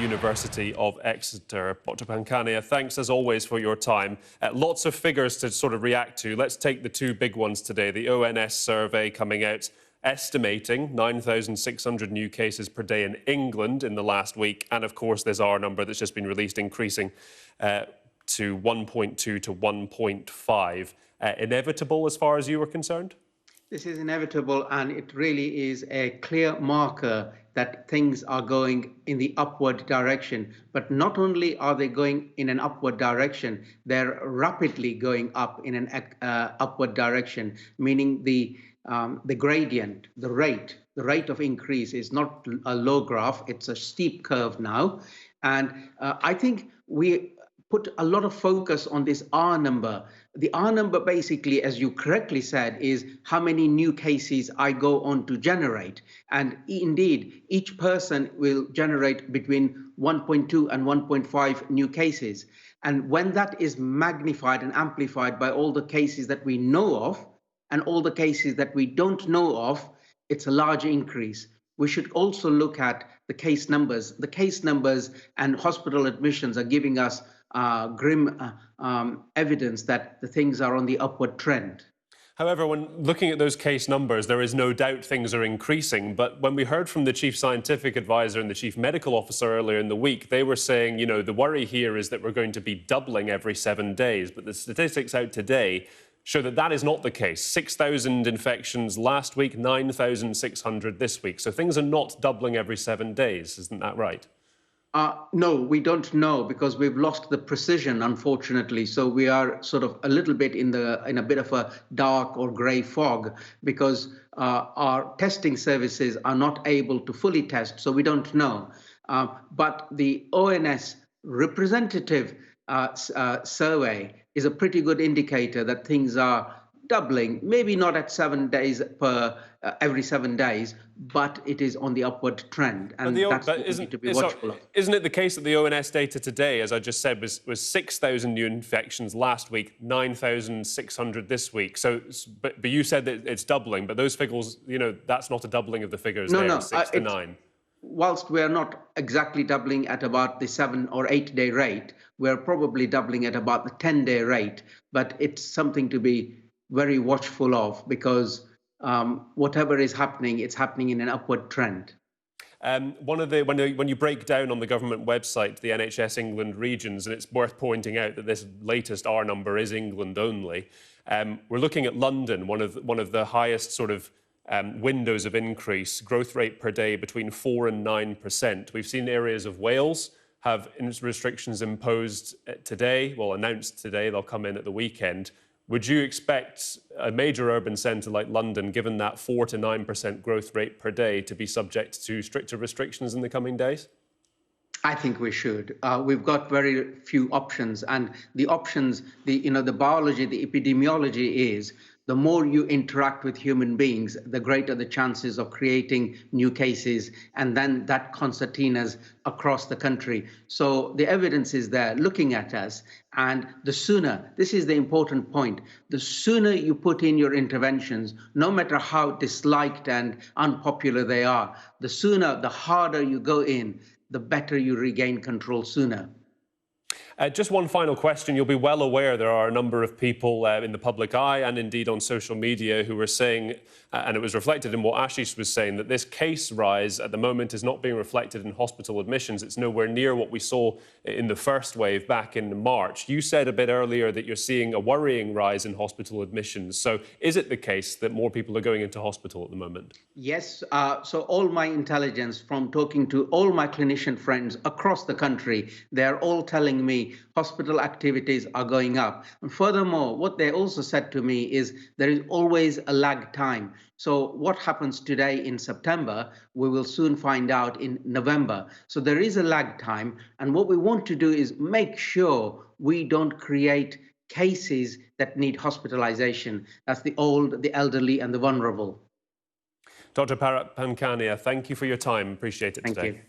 University of Exeter. Dr. Pankania, thanks as always for your time. Lots of figures to sort of react to. Let's take the two big ones today. The ONS survey coming out estimating 9,600 new cases per day in England in the last week. And of course, there's our number that's just been released, increasing to 1.2 to 1.5. Inevitable as far as you were concerned? This is inevitable, and it really is a clear marker that things are going in the upward direction. But not only are they going in an upward direction, they're rapidly going up in an upward direction, meaning the gradient, the rate of increase is not a low graph, it's a steep curve now. And I think we put a lot of focus on this R number. The R number basically, as you correctly said, is how many new cases I go on to generate. And indeed, each person will generate between 1.2 and 1.5 new cases. And when that is magnified and amplified by all the cases that we know of and all the cases that we don't know of, it's a large increase. We should also look at the case numbers. The case numbers and hospital admissions are giving us grim evidence that the things are on the upward trend. However, when looking at those case numbers, there is no doubt things are increasing. But when we heard from the chief scientific advisor and the chief medical officer earlier in the week, they were saying, you know, the worry here is that we're going to be doubling every 7 days. But the statistics out today show that that is not the case. 6,000 infections last week, 9,600 this week. So things are not doubling every 7 days. Isn't that right? No, we don't know, because we've lost the precision, unfortunately. So we are sort of a little bit in a bit of a dark or grey fog, because our testing services are not able to fully test. So we don't know. But the ONS representative survey is a pretty good indicator that things are doubling, maybe not at 7 days every 7 days, but it is on the upward trend, and that's what we need to be watchful of. Isn't it the case that the ONS data today, as I just said, was 6,000 new infections last week, 9,600 this week? So, but you said that it's doubling, but those figures, you know, that's not a doubling of the figures. No, 6 to 9. Whilst we're not exactly doubling at about the 7 or 8 day rate, we're probably doubling at about the 10-day rate, but it's something to be very watchful of, because whatever is happening, it's happening in an upward trend. When you break down on the government website the NHS England regions, and it's worth pointing out that this latest R number is England only, we're looking at London, one of the highest sort of windows of increase, growth rate per day between 4 and 9%. We've seen areas of Wales have restrictions imposed today, well, announced today, they'll come in at the weekend. Would you expect a major urban centre like London, given that 4 to 9% growth rate per day, to be subject to stricter restrictions in the coming days? I think we should. We've got very few options, and the options, the biology, the epidemiology is the more you interact with human beings, the greater the chances of creating new cases, and then that concertinas across the country. So the evidence is there looking at us, and the sooner, this is the important point, the sooner you put in your interventions, no matter how disliked and unpopular they are, the sooner, the harder you go in, the better you regain control sooner. Just one final question. You'll be well aware there are a number of people in the public eye and indeed on social media who are saying, and it was reflected in what Ashish was saying, that this case rise at the moment is not being reflected in hospital admissions. It's nowhere near what we saw in the first wave back in March. You said a bit earlier that you're seeing a worrying rise in hospital admissions. So is it the case that more people are going into hospital at the moment? Yes. So all my intelligence from talking to all my clinician friends across the country, they're all telling me hospital activities are going up. And furthermore, what they also said to me is there is always a lag time. So what happens today in September, we will soon find out in November. So there is a lag time. And what we want to do is make sure we don't create cases that need hospitalization. That's the old, the elderly, and the vulnerable. Dr. Pankania, thank you for your time. Appreciate it today. Thank you.